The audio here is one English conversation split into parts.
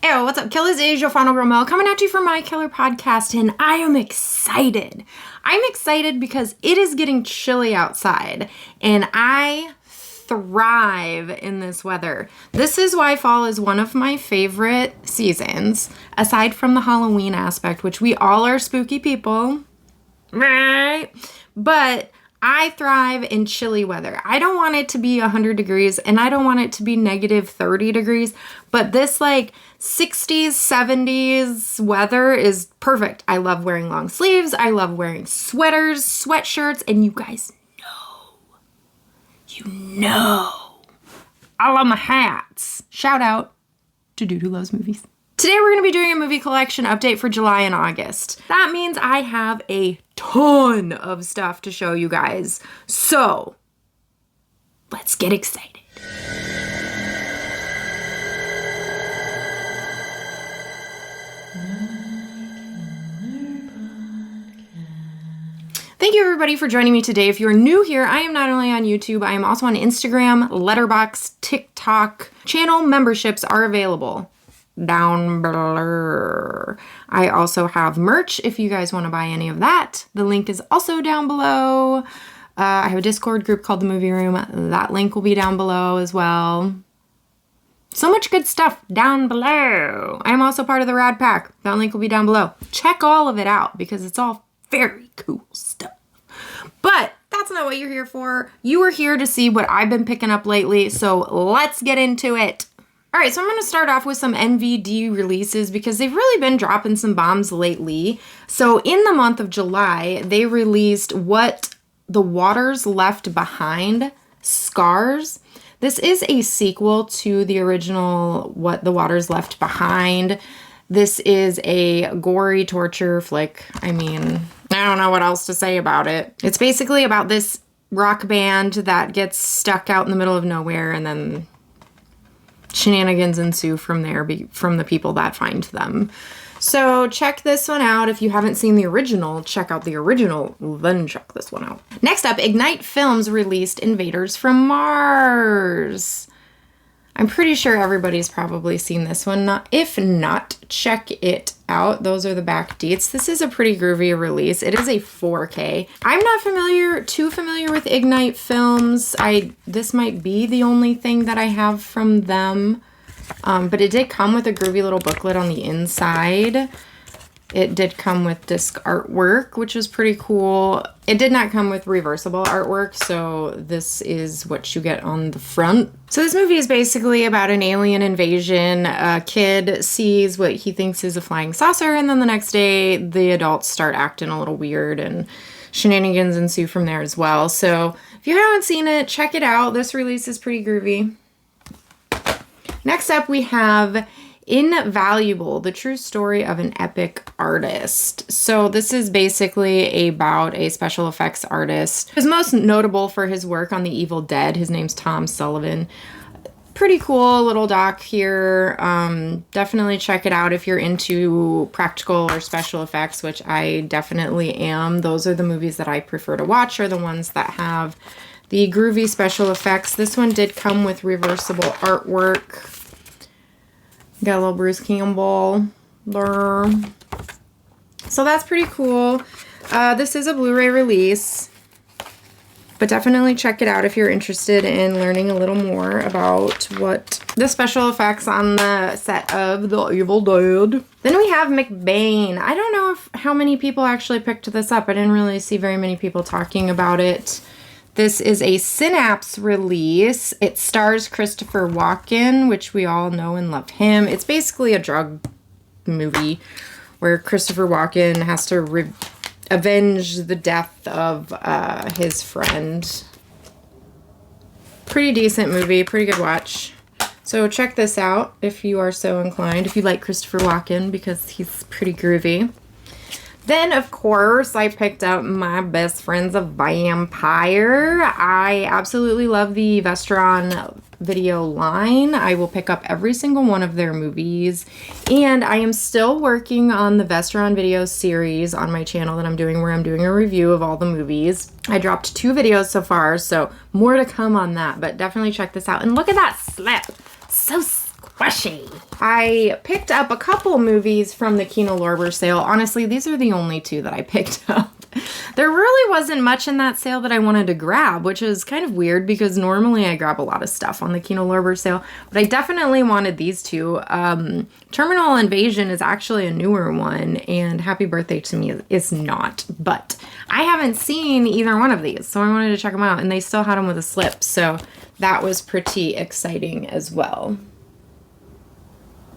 Hey, what's up? Killas is your final girl Mel coming at you from my killer podcast, and I am excited. I'm excited because it is getting chilly outside, and I thrive in this weather. This is why fall is one of my favorite seasons, aside from the Halloween aspect, which we all are spooky people, right? But I thrive in chilly weather. I don't want it to be 100 degrees and I don't want it to be negative 30 degrees, but this like 60s, 70s weather is perfect. I love wearing long sleeves. I love wearing sweaters, sweatshirts, and you guys know, I love my hats. Shout out to Dude Who Loves Movies. Today we're going to be doing a movie collection update for July and August. That means I have a ton of stuff to show you guys. So, let's get excited. Thank you everybody for joining me today. If you're new here, I am not only on YouTube, I am also on Instagram, Letterboxd, TikTok. Channel memberships are available down below. I also have merch if you guys want to buy any of that. The link is also down below. I have a Discord group called The Movie Room. That link will be down below as well. So much good stuff down below. I'm also part of the Rad Pack. That link will be down below. Check all of it out because it's all very cool stuff. But that's not what you're here for. You are here to see what I've been picking up lately. So let's get into it. All right, so I'm going to start off with some NVD releases because they've really been dropping some bombs lately. So in the month of July, they released What the Waters Left Behind, Scars. This is a sequel to the original What the Waters Left Behind. This is a gory torture flick. I mean, I don't know what else to say about it. It's basically about this rock band that gets stuck out in the middle of nowhere and then shenanigans ensue from there, from the people that find them. So check this one out. If you haven't seen the original, check out the original, then check this one out. Next up, Ignite Films released Invaders from Mars. I'm pretty sure everybody's probably seen this one. If not, check it out. Those are the back deets. This is a pretty groovy release. It is a 4K. I'm not too familiar with Ignite Films. This might be the only thing that I have from them. But it did come with a groovy little booklet on the inside. It did come with disc artwork, which was pretty cool. It did not come with reversible artwork, so this is what you get on the front. So this movie is basically about an alien invasion. A kid sees what he thinks is a flying saucer, and then the next day, the adults start acting a little weird, and shenanigans ensue from there as well. So if you haven't seen it, check it out. This release is pretty groovy. Next up, we have Invaluable, the true story of an epic artist. So this is basically about a special effects artist who's most notable for his work on The Evil Dead. His name's Tom Sullivan. Pretty cool little doc here. Definitely check it out if you're into practical or special effects, which I definitely am. Those are the movies that I prefer to watch, are the ones that have the groovy special effects. This one did come with reversible artwork. Got a little Bruce Campbell. Brr. So that's pretty cool. This is a Blu-ray release. But definitely check it out if you're interested in learning a little more about what the special effects on the set of The Evil Dead. Then we have McBain. I don't know how many people actually picked this up. I didn't really see very many people talking about it. This is a Synapse release. It stars Christopher Walken, which we all know and love him. It's basically a drug movie where Christopher Walken has to avenge the death of his friend. Pretty decent movie, pretty good watch. So check this out if you are so inclined, if you like Christopher Walken, because he's pretty groovy. Then, of course, I picked up My Best Friend's a Vampire. I absolutely love the Vestron video line. I will pick up every single one of their movies. And I am still working on the Vestron video series on my channel that I'm doing, where I'm doing a review of all the movies. I dropped 2 videos so far, so more to come on that. But definitely check this out. And look at that slip. So squishy. squishy. I picked up a couple movies from the Kino Lorber sale. Honestly, these are the only two that I picked up. There really wasn't much in that sale that I wanted to grab, which is kind of weird because normally I grab a lot of stuff on the Kino Lorber sale, but I definitely wanted these two. Terminal Invasion is actually a newer one, and Happy Birthday to Me is not, but I haven't seen either one of these, so I wanted to check them out, and they still had them with a slip, so that was pretty exciting as well.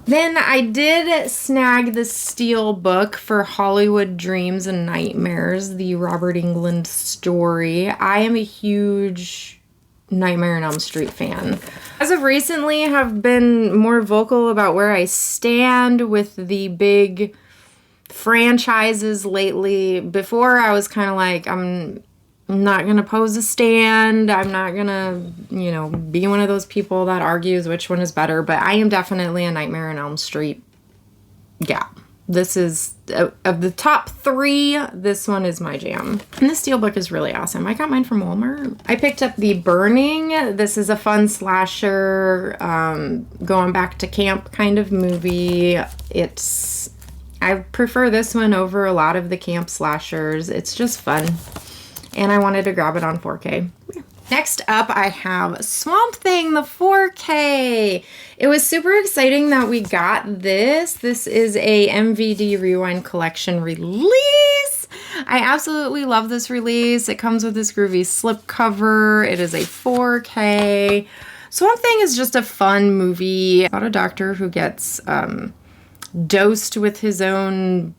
Then I did snag the steel book for Hollywood Dreams and Nightmares, the Robert Englund story. I am a huge Nightmare on Elm Street fan. As of recently, have been more vocal about where I stand with the big franchises lately. Before, I was kind of like, I'm not gonna pose a stand. I'm not gonna, you know, be one of those people that argues which one is better, but I am definitely a Nightmare on Elm Street gal. This is, of the top three, this one is my jam. And this steelbook is really awesome. I got mine from Walmart. I picked up The Burning. This is a fun slasher, going back to camp kind of movie. I prefer this one over a lot of the camp slashers. It's just fun. And I wanted to grab it on 4K. Next up, I have Swamp Thing, the 4K. It was super exciting that we got this. This is a MVD Rewind Collection release. I absolutely love this release. It comes with this groovy slipcover. It is a 4K. Swamp Thing is just a fun movie about a doctor who gets dosed with his own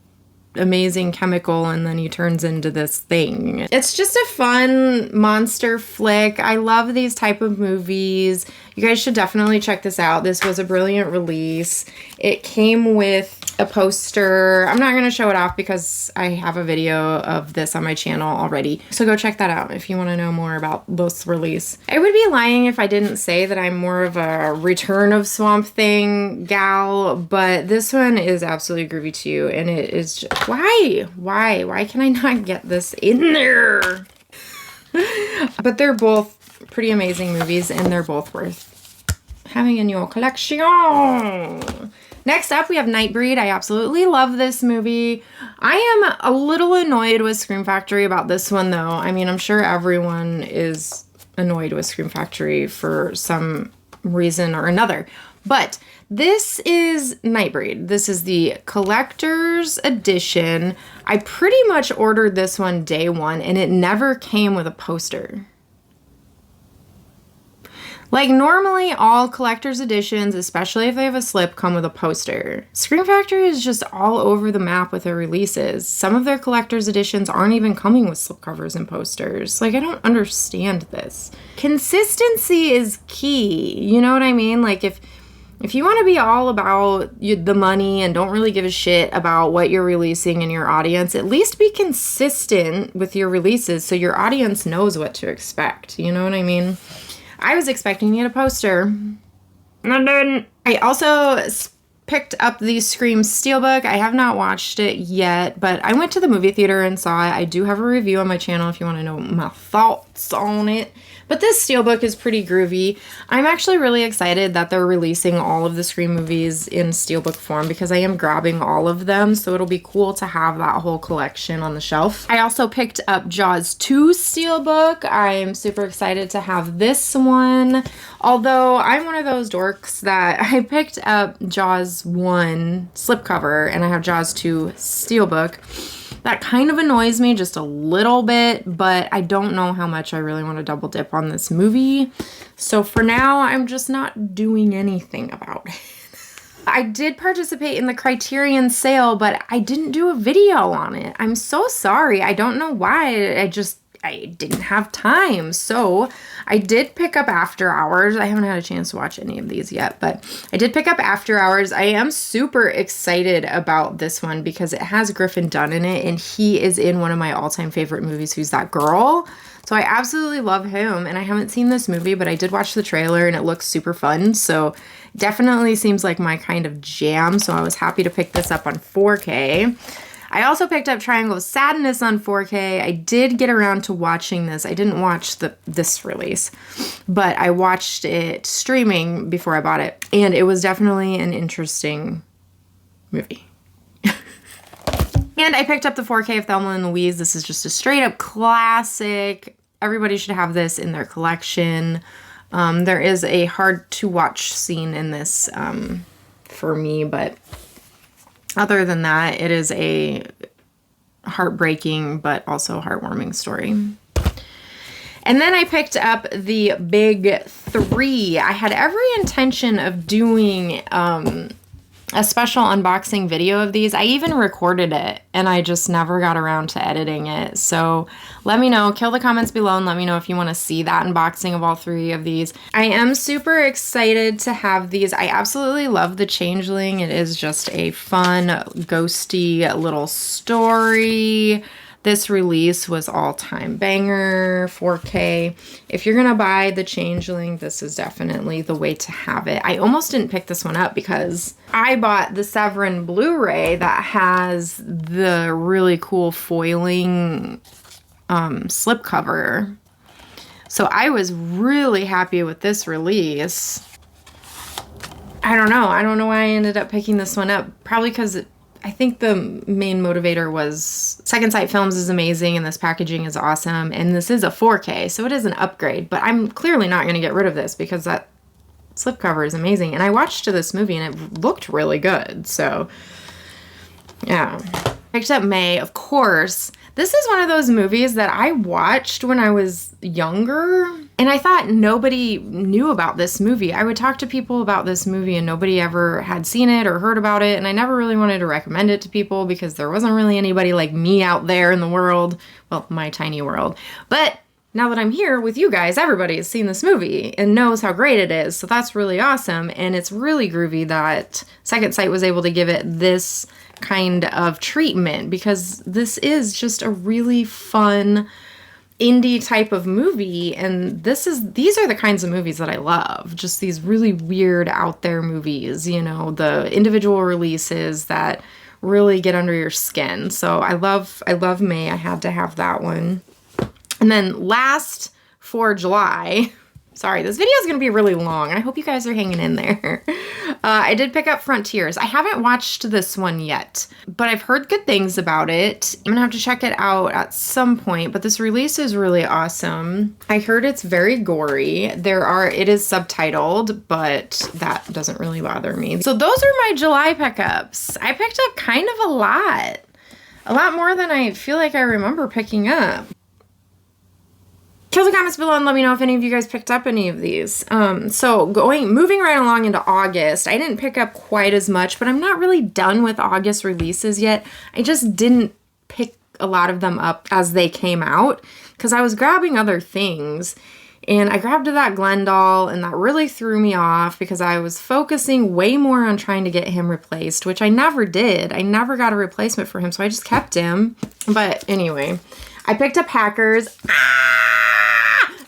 amazing chemical and then he turns into this thing. It's just a fun monster flick. I love these type of movies. You guys should definitely check this out. This was a brilliant release. It came with a poster. I'm not going to show it off because I have a video of this on my channel already. So go check that out if you want to know more about this release. I would be lying if I didn't say that I'm more of a Return of Swamp Thing gal, but this one is absolutely groovy too. And it is just, why can I not get this in there? But they're both pretty amazing movies and they're both worth having in your collection. Next up, we have Nightbreed. I absolutely love this movie. I am a little annoyed with Scream Factory about this one, though. I mean, I'm sure everyone is annoyed with Scream Factory for some reason or another. But this is Nightbreed. This is the collector's edition. I pretty much ordered this one day one, and it never came with a poster. Like, normally all collector's editions, especially if they have a slip, come with a poster. Scream Factory is just all over the map with their releases. Some of their collector's editions aren't even coming with slipcovers and posters. Like, I don't understand this. Consistency is key. You know what I mean? Like, if you want to be all about the money and don't really give a shit about what you're releasing in your audience, at least be consistent with your releases so your audience knows what to expect. You know what I mean? I was expecting to get a poster. And I didn't. I also picked up the Scream Steelbook. I have not watched it yet, but I went to the movie theater and saw it. I do have a review on my channel if you want to know my thoughts on it. But this steelbook is pretty groovy. I'm actually really excited that they're releasing all of the Scream movies in steelbook form because I am grabbing all of them, so it'll be cool to have that whole collection on the shelf. I also picked up Jaws 2 steelbook. I'm super excited to have this one. Although I'm one of those dorks that I picked up Jaws 1 slipcover and I have Jaws 2 steelbook. That kind of annoys me just a little bit, but I don't know how much I really want to double dip on this movie. So for now, I'm just not doing anything about it. I did participate in the Criterion sale, but I didn't do a video on it. I'm so sorry. I don't know why. I didn't have time. So I did pick up After Hours. I haven't had a chance to watch any of these yet, but I did pick up After Hours. I am super excited about this one because it has Griffin Dunne in it, and he is in one of my all-time favorite movies, Who's That Girl? So I absolutely love him, and I haven't seen this movie, but I did watch the trailer, and it looks super fun, so definitely seems like my kind of jam, so I was happy to pick this up on 4K. I also picked up Triangle of Sadness on 4K. I did get around to watching this. I didn't watch this release, but I watched it streaming before I bought it. And it was definitely an interesting movie. And I picked up the 4K of Thelma and Louise. This is just a straight up classic. Everybody should have this in their collection. There is a hard to watch scene in this for me, but other than that, it is a heartbreaking but also heartwarming story. And then I picked up the Big 3. I had every intention of doing a special unboxing video of these. I even recorded it and I just never got around to editing it. So let me know, kill the comments below and let me know if you want to see that unboxing of all 3 of these. I am super excited to have these. I absolutely love the Changeling. It is just a fun, ghosty little story. This release was all-time banger, 4K. If you're gonna buy the Changeling, this is definitely the way to have it. I almost didn't pick this one up because I bought the Severin Blu-ray that has the really cool foiling slipcover. So I was really happy with this release. I don't know why I ended up picking this one up. Probably because I think the main motivator was Second Sight Films is amazing and this packaging is awesome. And this is a 4K, so it is an upgrade. But I'm clearly not going to get rid of this because that slipcover is amazing. And I watched this movie and it looked really good. So, yeah. Picked up May, of course. This is one of those movies that I watched when I was younger, and I thought nobody knew about this movie. I would talk to people about this movie and nobody ever had seen it or heard about it, and I never really wanted to recommend it to people because there wasn't really anybody like me out there in the world. Well, my tiny world. But now that I'm here with you guys, everybody has seen this movie and knows how great it is, so that's really awesome, and it's really groovy that Second Sight was able to give it this kind of treatment because this is just a really fun indie type of movie, and these are the kinds of movies that I love. Just these really weird out there movies, you know, the individual releases that really get under your skin. So I love May. I had to have that one. And then last for July, sorry, this video is going to be really long. I hope you guys are hanging in there. I did pick up Frontiers. I haven't watched this one yet, but I've heard good things about it. I'm going to have to check it out at some point, but this release is really awesome. I heard it's very gory. It is subtitled, but that doesn't really bother me. So those are my July pickups. I picked up kind of a lot more than I feel like I remember picking up. Kill the comments below and let me know if any of you guys picked up any of these. Moving right along into August, I didn't pick up quite as much, but I'm not really done with August releases yet. I just didn't pick a lot of them up as they came out because I was grabbing other things. And I grabbed that Glendale and that really threw me off because I was focusing way more on trying to get him replaced, which I never did. I never got a replacement for him, so I just kept him. But anyway, I picked up Hackers.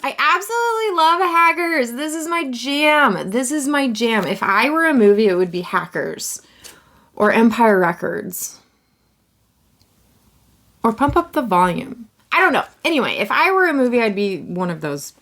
I absolutely love Hackers. This is my jam. This is my jam. If I were a movie, it would be Hackers or Empire Records or Pump Up the Volume. I don't know. Anyway, if I were a movie, I'd be one of those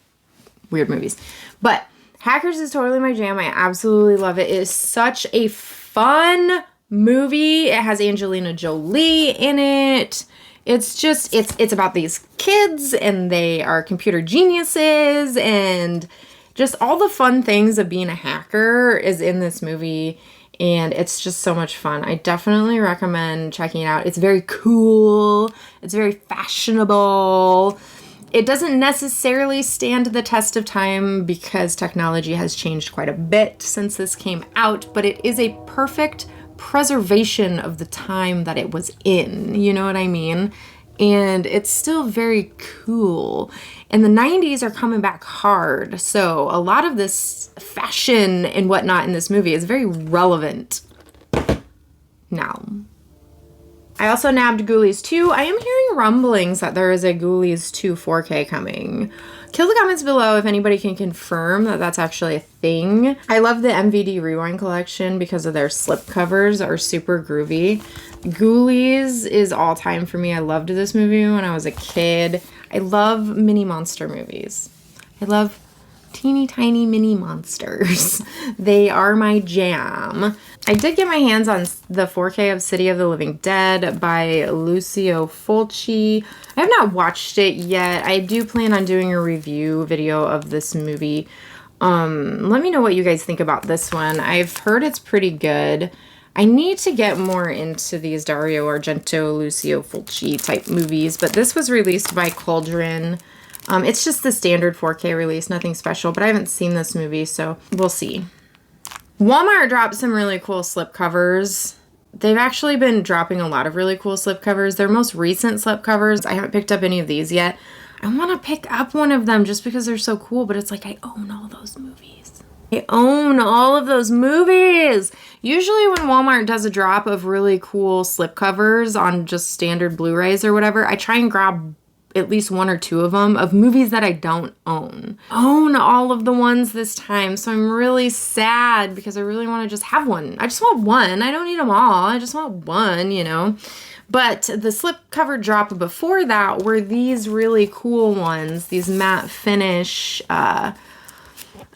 weird movies. But Hackers is totally my jam. I absolutely love it. It is such a fun movie. It has Angelina Jolie in it. It's just, it's about these kids and they are computer geniuses and just all the fun things of being a hacker is in this movie. And it's just so much fun. I definitely recommend checking it out. It's very cool. It's very fashionable. It doesn't necessarily stand the test of time because technology has changed quite a bit since this came out, but it is a perfect preservation of the time that it was in, you know what I mean? And it's still very cool. And the 90s are coming back hard, so a lot of this fashion and whatnot in this movie is very relevant now. I also nabbed Ghoulies 2. I am hearing rumblings that there is a Ghoulies 2 4K coming. Kill the comments below if anybody can confirm that that's actually a thing. I love the NVD Rewind collection because of their slipcovers are super groovy. Ghoulies is all time for me. I loved this movie when I was a kid. I love mini monster movies. I love teeny tiny mini monsters. They are my jam. I did get my hands on the 4K of City of the Living Dead by Lucio Fulci. I have not watched it yet. I do plan on doing a review video of this movie. Let me know what you guys think about this one. I've heard it's pretty good. I need to get more into these Dario Argento, Lucio Fulci type movies, but this was released by Cauldron. It's just the standard 4K release, nothing special, but I haven't seen this movie, so we'll see. Walmart dropped some really cool slipcovers. They've actually been dropping a lot of really cool slipcovers. Their most recent slipcovers, I haven't picked up any of these yet. I want to pick up one of them just because they're so cool, but it's like I own all those movies. I own all of those movies. Usually when Walmart does a drop of really cool slipcovers on just standard Blu-rays or whatever, I try and grab at least one or two of them of movies that I don't own. Own all of the ones this time, so I'm really sad because I really want to just have one. I just want one. I don't need them all. I just want one, you know. But the slipcover drop before that were these really cool ones, these matte finish, I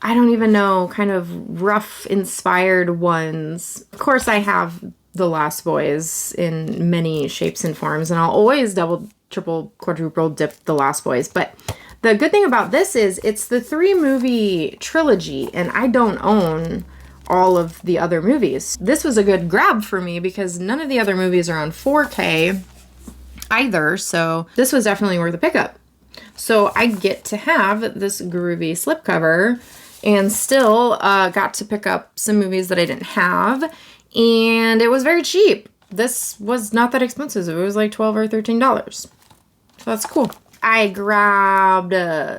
don't even know, kind of rough inspired ones. Of course, I have The Lost Boys in many shapes and forms, and I'll always double, triple, quadruple dip The Lost Boys. But the good thing about this is it's the 3-movie trilogy, and I don't own all of the other movies. This was a good grab for me because none of the other movies are on 4K either, so this was definitely worth a pickup. So I get to have this groovy slipcover and still got to pick up some movies that I didn't have, and it was very cheap. This was not that expensive. It was like $12 or $13. So that's cool. I grabbed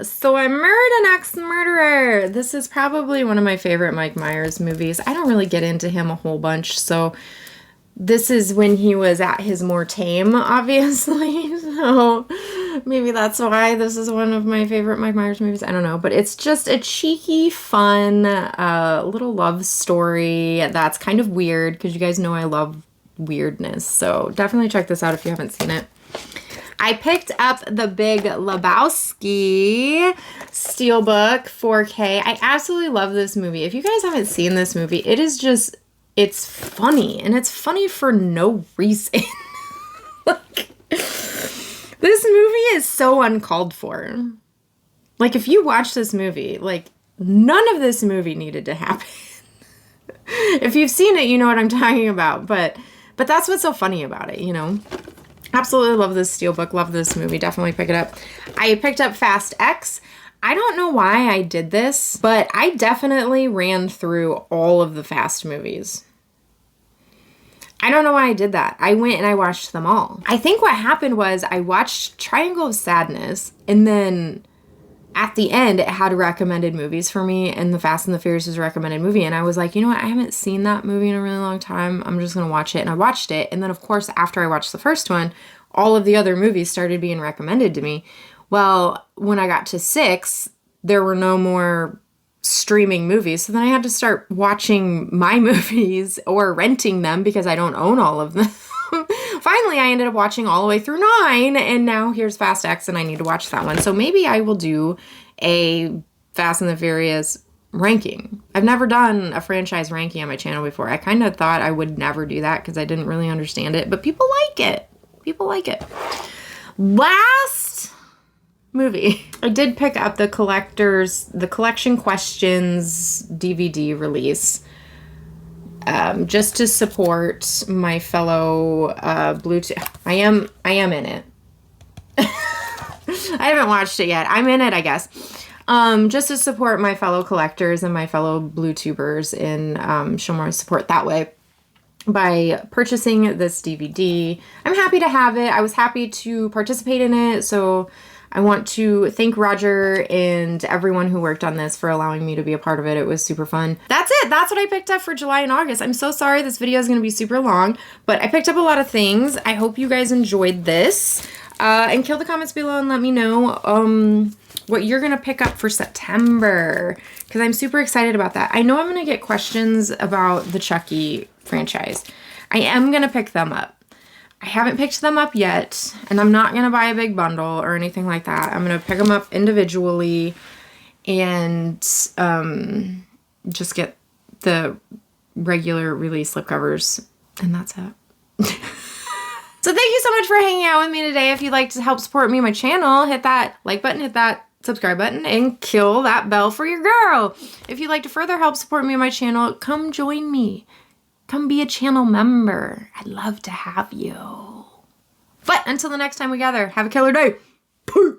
So I Murdered an Ex-Murderer. This is probably one of my favorite Mike Myers movies. I don't really get into him a whole bunch, so this is when he was at his more tame, obviously. So maybe that's why this is one of my favorite Mike Myers movies. I don't know, but it's just a cheeky, fun little love story that's kind of weird because you guys know I love weirdness. So definitely check this out if you haven't seen it. I picked up the Big Lebowski Steelbook 4K. I absolutely love this movie. If you guys haven't seen this movie, it is just, it's funny. And it's funny for no reason. Like, this movie is so uncalled for. Like, if you watch this movie, like, none of this movie needed to happen. If you've seen it, you know what I'm talking about. But that's what's so funny about it, you know? Absolutely love this steelbook. Love this movie. Definitely pick it up. I picked up Fast X. I don't know why I did this, but I definitely ran through all of the Fast movies. I don't know why I did that. I went and I watched them all. I think what happened was I watched Triangle of Sadness, and then at the end, it had recommended movies for me, and The Fast and the Furious was a recommended movie, and I was like, you know what, I haven't seen that movie in a really long time. I'm just gonna watch it, and I watched it, and then, of course, after I watched the first one, all of the other movies started being recommended to me. Well, when I got to 6, there were no more streaming movies, so then I had to start watching my movies or renting them because I don't own all of them. Finally, I ended up watching all the way through 9, and now here's Fast X, and I need to watch that one. So maybe I will do a Fast and the Furious ranking. I've never done a franchise ranking on my channel before. I kind of thought I would never do that because I didn't really understand it, but people like it. People like it. Last movie. I did pick up the Collection Questions DVD release. Just to support my fellow Bluetooth. I am in it. I haven't watched it yet. I'm in it, I guess. Just to support my fellow collectors and my fellow Bluetubers and show more support that way by purchasing this DVD. I'm happy to have it. I was happy to participate in it, so I want to thank Roger and everyone who worked on this for allowing me to be a part of it. It was super fun. That's it. That's what I picked up for July and August. I'm so sorry this video is going to be super long, but I picked up a lot of things. I hope you guys enjoyed this. And kill the comments below and let me know what you're going to pick up for September, because I'm super excited about that. I know I'm going to get questions about the Chucky franchise. I am going to pick them up. I haven't picked them up yet, and I'm not going to buy a big bundle or anything like that. I'm going to pick them up individually and just get the regular release slipcovers, and that's it. So thank you so much for hanging out with me today. If you'd like to help support me and my channel, hit that like button, hit that subscribe button, and kill that bell for your girl. If you'd like to further help support me and my channel, come join me. Come be a channel member. I'd love to have you. But until the next time we gather, have a killer day. Peace.